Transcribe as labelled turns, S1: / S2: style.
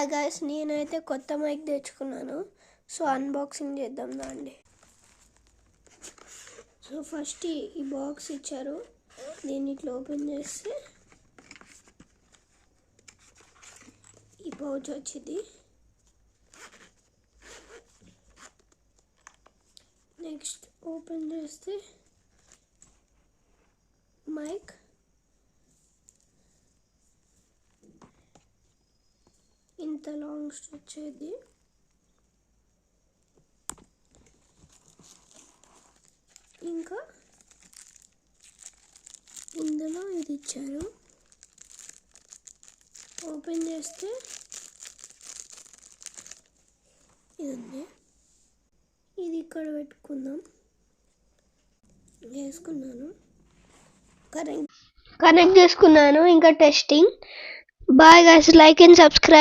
S1: Hi guys, నేనైతే కొత్త mic తెచ్చుకున్నాను. సో అన్బాక్సింగ్ చేద్దాం దాండి. సో ఫస్ట్ ఈ బాక్స్ ఇచ్చారు. దీన్ని ఇట్లా ఓపెన్ చేస్తే ఈ పౌచ్ వచ్చింది. నెక్స్ట్ ఓపెన్ చేస్తే మైక్, ఇంత లాంగ్ వచ్చేది. ఇంకా ఇందులో ఇది ఇచ్చారు. ఓపెన్ చేస్తే ఇది ఉంది. ఇది ఇక్కడ పెట్టుకుందాం. వేసుకున్నాను, కనెక్ట్ చేసుకున్నాను. ఇంకా testing. Bye guys, like and subscribe.